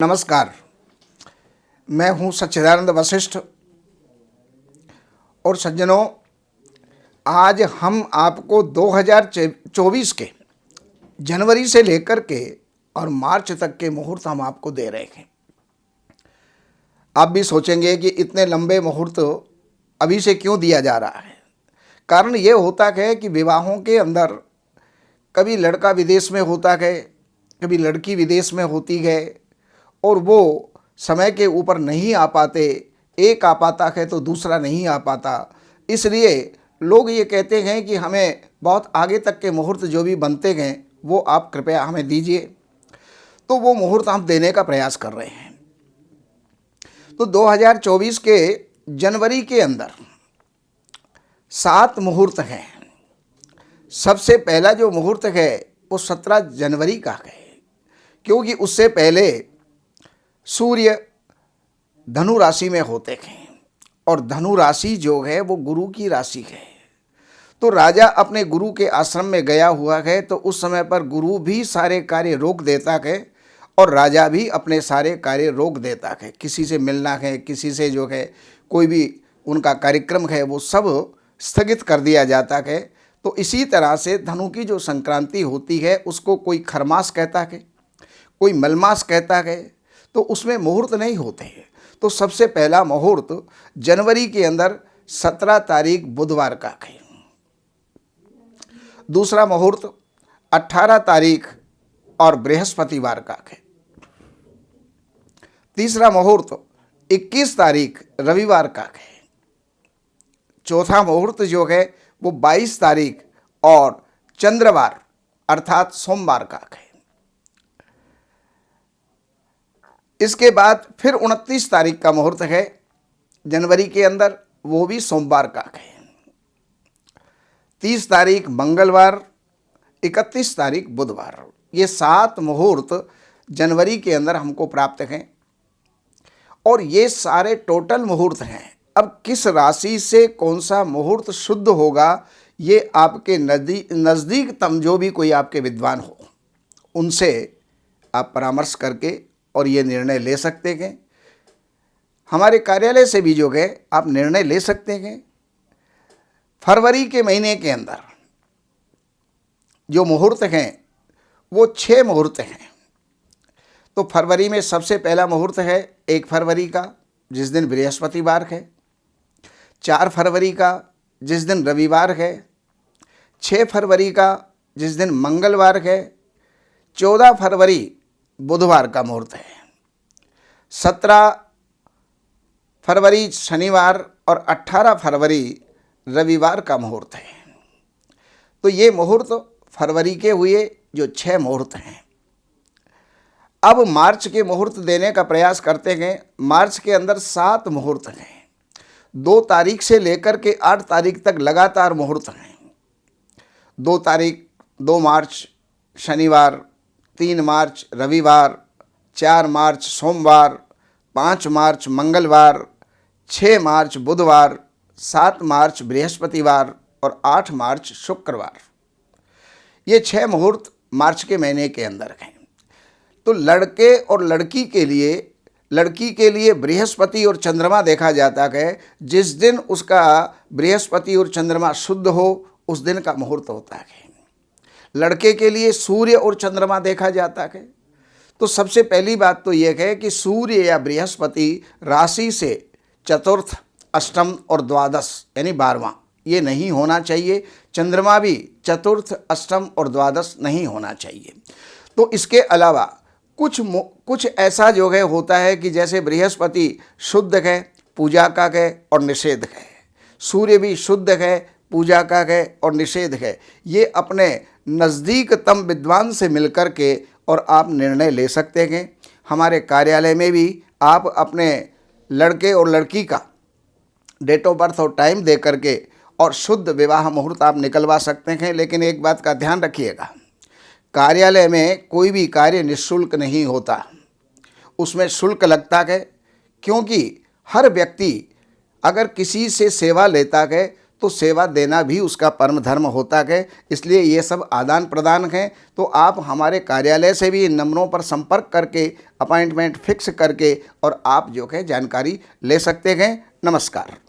नमस्कार। मैं हूं सच्चिदानंद वशिष्ठ और सज्जनों, आज हम आपको 2024 के जनवरी से लेकर के और मार्च तक के मुहूर्त हम आपको दे रहे हैं। आप भी सोचेंगे कि इतने लंबे मुहूर्त अभी से क्यों दिया जा रहा है। कारण ये होता है कि विवाहों के अंदर कभी लड़का विदेश में होता है, कभी लड़की विदेश में होती है और वो समय के ऊपर नहीं आ पाते। एक आ पाता है तो दूसरा नहीं आ पाता। इसलिए लोग ये कहते हैं कि हमें बहुत आगे तक के मुहूर्त जो भी बनते हैं वो आप कृपया हमें दीजिए। तो वो मुहूर्त हम देने का प्रयास कर रहे हैं। तो 2024 के जनवरी के अंदर 7 मुहूर्त हैं। सबसे पहला जो मुहूर्त है वो 17 जनवरी का है, क्योंकि उससे पहले सूर्य धनु राशि में होते हैं और धनु राशि जो है वो गुरु की राशि है। तो राजा अपने गुरु के आश्रम में गया हुआ है, तो उस समय पर गुरु भी सारे कार्य रोक देता है और राजा भी अपने सारे कार्य रोक देता है। किसी से मिलना है, किसी से जो है कोई भी उनका कार्यक्रम है वो सब स्थगित कर दिया जाता है। तो इसी तरह से धनु की जो संक्रांति होती है उसको कोई खरमास कहता है, कोई मलमास कहता है, तो उसमें मुहूर्त नहीं होते हैं। तो सबसे पहला मुहूर्त जनवरी के अंदर 17 तारीख बुधवार का है। दूसरा मुहूर्त 18 तारीख और बृहस्पतिवार का है। तीसरा मुहूर्त 21 तारीख रविवार का है। चौथा मुहूर्त जो है वो 22 तारीख और चंद्रवार अर्थात सोमवार का है। इसके बाद फिर 29 तारीख का मुहूर्त है जनवरी के अंदर, वो भी सोमवार का है। 30 तारीख मंगलवार, 31 तारीख बुधवार। ये 7 मुहूर्त जनवरी के अंदर हमको प्राप्त हैं और ये सारे टोटल मुहूर्त हैं। अब किस राशि से कौन सा मुहूर्त शुद्ध होगा ये आपके नज़दीकतम जो भी कोई आपके विद्वान हो उनसे आप परामर्श करके और ये निर्णय ले सकते हैं। हमारे कार्यालय से भी जो है आप निर्णय ले सकते हैं। फरवरी के महीने के अंदर जो मुहूर्त हैं वो 6 मुहूर्त हैं। तो फरवरी में सबसे पहला मुहूर्त है 1 फरवरी का, जिस दिन बृहस्पतिवार है। 4 फरवरी का, जिस दिन रविवार है। 6 फरवरी का, जिस दिन मंगलवार है। 14 फरवरी बुधवार का मुहूर्त है। 17 फरवरी शनिवार और 18 फरवरी रविवार का मुहूर्त है। तो ये मुहूर्त फरवरी के हुए जो 6 मुहूर्त हैं। अब मार्च के मुहूर्त देने का प्रयास करते हैं। मार्च के अंदर 7 मुहूर्त हैं। 2 तारीख से लेकर के 8 तारीख तक लगातार मुहूर्त हैं। 2 तारीख 2 मार्च शनिवार, 3 मार्च रविवार, 4 मार्च सोमवार, 5 मार्च मंगलवार, 6 मार्च बुधवार, 7 मार्च बृहस्पतिवार और 8 मार्च शुक्रवार। ये 6 मुहूर्त मार्च के महीने के अंदर हैं। तो लड़के और लड़की के लिए बृहस्पति और चंद्रमा देखा जाता है। जिस दिन उसका बृहस्पति और चंद्रमा शुद्ध हो उस दिन का मुहूर्त होता है। लड़के के लिए सूर्य और चंद्रमा देखा जाता है। तो सबसे पहली बात तो यह है कि सूर्य या बृहस्पति राशि से चतुर्थ, अष्टम और द्वादश यानी 12वां ये नहीं होना चाहिए। चंद्रमा भी चतुर्थ, अष्टम और द्वादश नहीं होना चाहिए। तो इसके अलावा कुछ ऐसा जो है होता है कि जैसे बृहस्पति शुद्ध है, पूजा का है और निषेध है। सूर्य भी शुद्ध है, पूजा का है और निषेध है। ये अपने नज़दीकतम विद्वान से मिलकर के और आप निर्णय ले सकते हैं। हमारे कार्यालय में भी आप अपने लड़के और लड़की का डेट ऑफ बर्थ और टाइम दे करके और शुद्ध विवाह मुहूर्त आप निकलवा सकते हैं। लेकिन एक बात का ध्यान रखिएगा, कार्यालय में कोई भी कार्य निःशुल्क नहीं होता, उसमें शुल्क लगता है। क्योंकि हर व्यक्ति अगर किसी से सेवा लेता है तो सेवा देना भी उसका परम धर्म होता है। इसलिए ये सब आदान प्रदान है। तो आप हमारे कार्यालय से भी इन नंबरों पर संपर्क करके अपॉइंटमेंट फिक्स करके और आप जो है जानकारी ले सकते हैं। नमस्कार।